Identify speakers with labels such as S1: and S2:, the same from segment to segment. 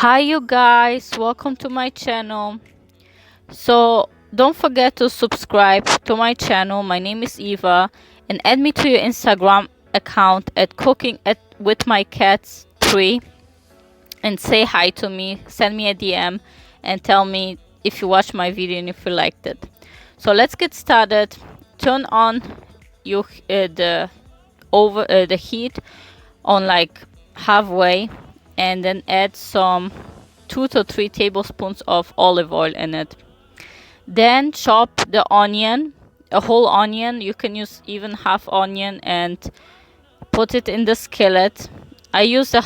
S1: Hi you guys, welcome to my channel. So don't forget to subscribe to my channel. My name is Eva, and add me to your Instagram account at cooking at with my cats 3 and say hi to me. Send me a DM and tell me if you watched my video and if you liked it. So let's get started. Turn on your the heat on like halfway, and then add some 2 to 3 tablespoons of olive oil in it. Then chop the onion, a whole onion. You can use even half onion, and put it in the skillet. I use a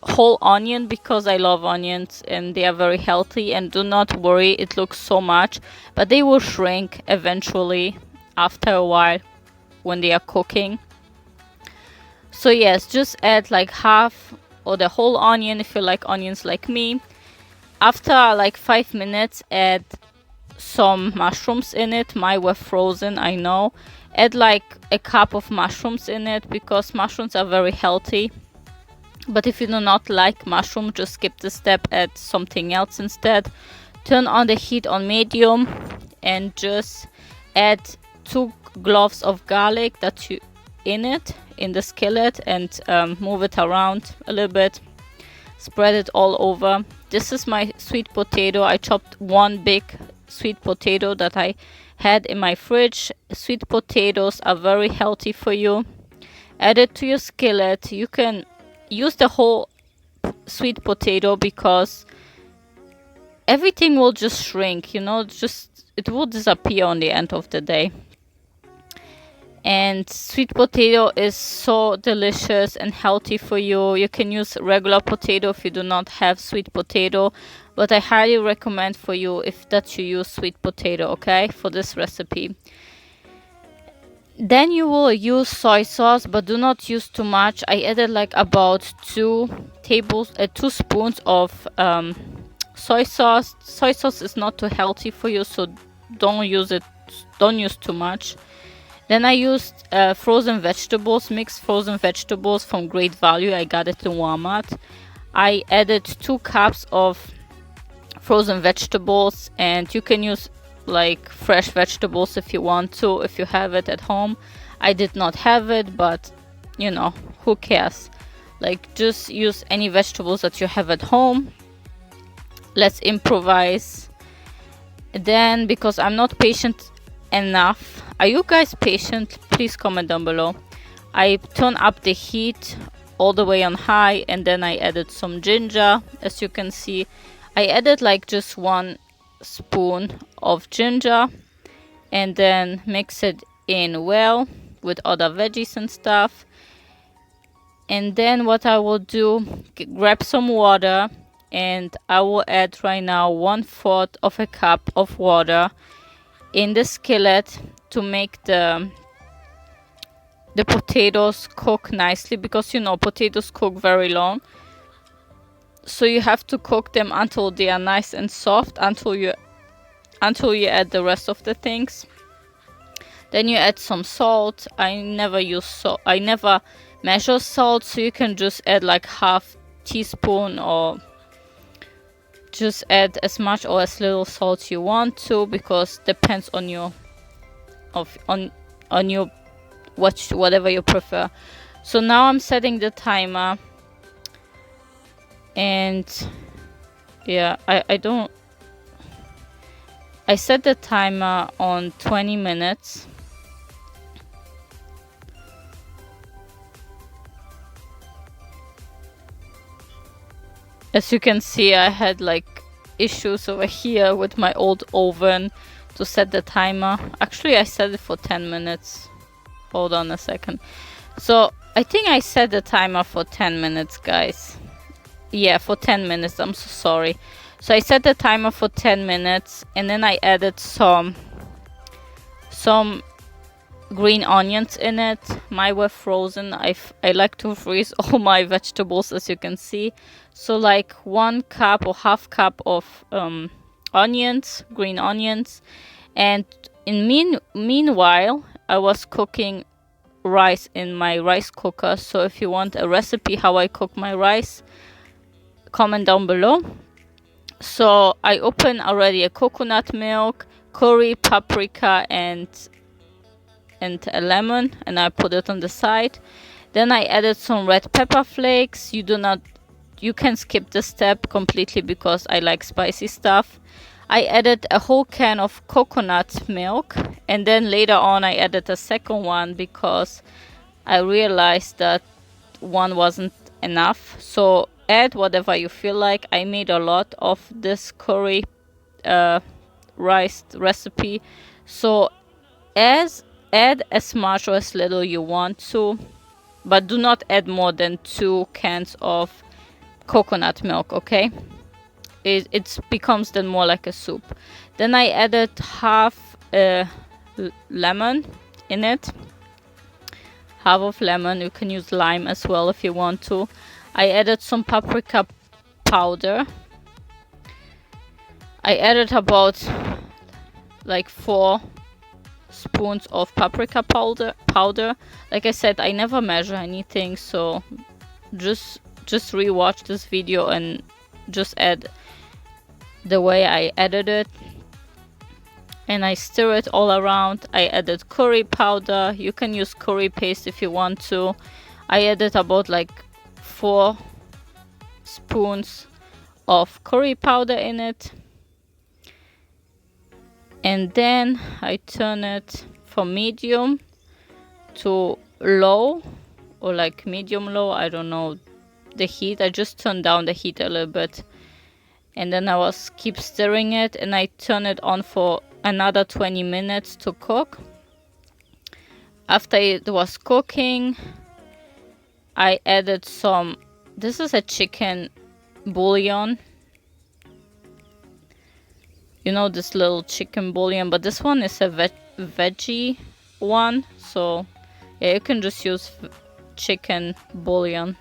S1: whole onion because I love onions and they are very healthy. And do not worry, it looks so much, but they will shrink eventually after a while when they are cooking. So yes, just add like half or the whole onion if you like onions like me. After like 5 minutes, add some mushrooms in it. Mine were frozen, I know. Add like a cup of mushrooms in it because mushrooms are very healthy. But if you do not like mushroom, just skip the step, add something else instead. Turn on the heat on medium and just add 2 cloves of garlic that you in it in the skillet, and move it around a little bit. Spread it all over. This is my sweet potato. I chopped 1 big sweet potato that I had in my fridge. Sweet potatoes are very healthy for you. Add it to your skillet. You can use the whole sweet potato because everything will just shrink, you know, it will disappear on the end of the day. And sweet potato is so delicious and healthy for you. You can use regular potato if you do not have sweet potato, but I highly recommend for you that you use sweet potato, okay, for this recipe. Then you will use soy sauce, but do not use too much. I added like about 2 spoons of soy sauce. Soy sauce is not too healthy for you, so don't use too much. Then I used frozen vegetables, mixed frozen vegetables from Great Value. I got it in Walmart. I added 2 cups of frozen vegetables, and you can use like fresh vegetables if you want to, if you have it at home. I did not have it, but you know, who cares? Like, just use any vegetables that you have at home. Let's improvise. Then, because I'm not patient enough, are you guys patient? Please comment down below. I turn up the heat all the way on high, and then I added some ginger. As you can see, I added like just 1 spoon of ginger, and then mix it in well with other veggies and stuff. And then what I will do, grab some water, and I will add right now 1/4 of a cup of water in the skillet to make the potatoes cook nicely, because you know potatoes cook very long, so you have to cook them until they are nice and soft, until you add the rest of the things. Then you add some salt. I never measure salt, so you can just add like half teaspoon, or just add as much or as little salt you want to, because depends on your whatever you prefer. So now I'm setting the timer, and yeah, I set the timer on 20 minutes. As you can see, I had like issues over here with my old oven to set the timer. Actually, I set it for 10 minutes. Hold on a second. So I think I set the timer for 10 minutes, guys. Yeah, for 10 minutes. I'm so sorry. So I set the timer for 10 minutes, and then I added some green onions in it. Mine were frozen. I like to freeze all my vegetables, as you can see. So like 1 cup or half cup of onions, green onions. And meanwhile, I was cooking rice in my rice cooker. So if you want a recipe how I cook my rice, comment down below. So I opened already a coconut milk, curry, paprika, and a lemon, and I put it on the side. Then I added some red pepper flakes. You can skip this step completely because I like spicy stuff. I added a whole can of coconut milk, and then later on I added a second one because I realized that one wasn't enough. So add whatever you feel like. I made a lot of this curry rice recipe, so add as much or as little you want to, but do not add more than 2 cans of coconut milk, okay? It becomes then more like a soup. Then I added half a lemon in it, half of lemon. You can use lime as well if you want to. I added some paprika powder. I added about like 4 spoons of paprika powder. Like I said, I never measure anything, so just rewatch this video and just add the way I added it, and I stir it all around. I added curry powder. You can use curry paste if you want to. I added about like 4 spoons of curry powder in it, and then I turn it from medium to low, or like medium low, I don't know the heat. I just turned down the heat a little bit, and then I keep stirring it, and I turn it on for another 20 minutes to cook. After it was cooking, I added some, this is a chicken bouillon, you know, this little chicken bouillon, but this one is a veggie one, so yeah, you can just use chicken bouillon,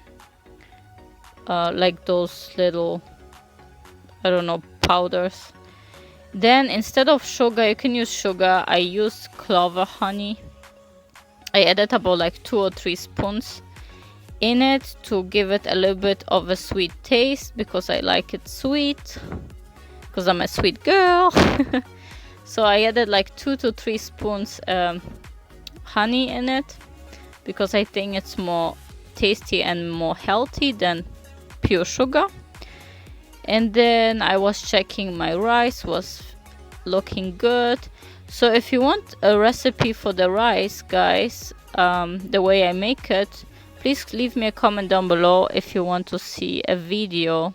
S1: like those little, I don't know, powders. Then instead of sugar, you can use sugar. I used clover honey. I added about like 2 or 3 spoons in it to give it a little bit of a sweet taste, because I like it sweet, because I'm a sweet girl. So I added like 2 to 3 spoons honey in it, because I think it's more tasty and more healthy than pure sugar. And then I was checking my rice was looking good. So if you want a recipe for the rice, guys, the way I make it, please leave me a comment down below if you want to see a video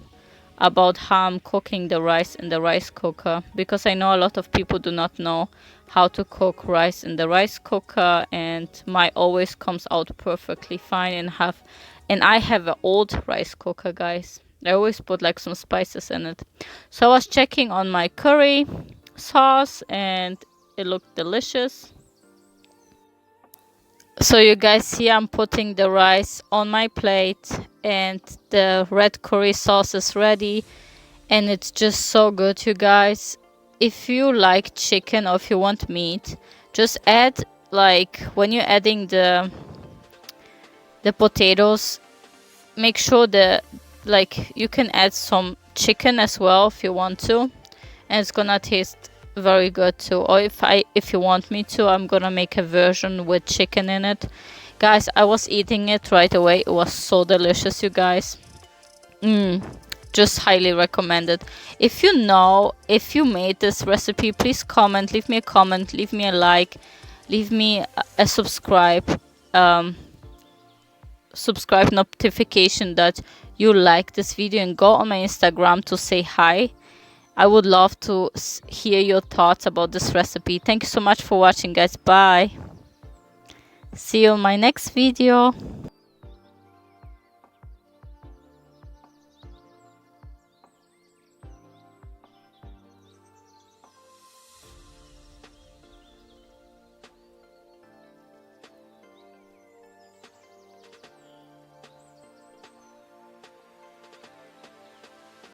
S1: about how I'm cooking the rice in the rice cooker, because I know a lot of people do not know how to cook rice in the rice cooker, and mine always comes out perfectly fine. And I have an old rice cooker, guys. I always put like some spices in it. So I was checking on my curry sauce, and it looked delicious. So you guys see, I'm putting the rice on my plate, and the red curry sauce is ready, and it's just so good, you guys. If you like chicken, or if you want meat, just add, like, when you're adding the potatoes, make sure that, like, you can add some chicken as well if you want to, and it's gonna taste very good too. Or if you want me to, I'm gonna make a version with chicken in it. Guys, I was eating it right away. It was so delicious, you guys. Just highly recommend it. If you made this recipe, please comment, leave me a comment, leave me a like, leave me a subscribe notification that you like this video, and go on my Instagram to say hi. I would love to hear your thoughts about this recipe. Thank you so much for watching, guys. Bye. See you in my next video.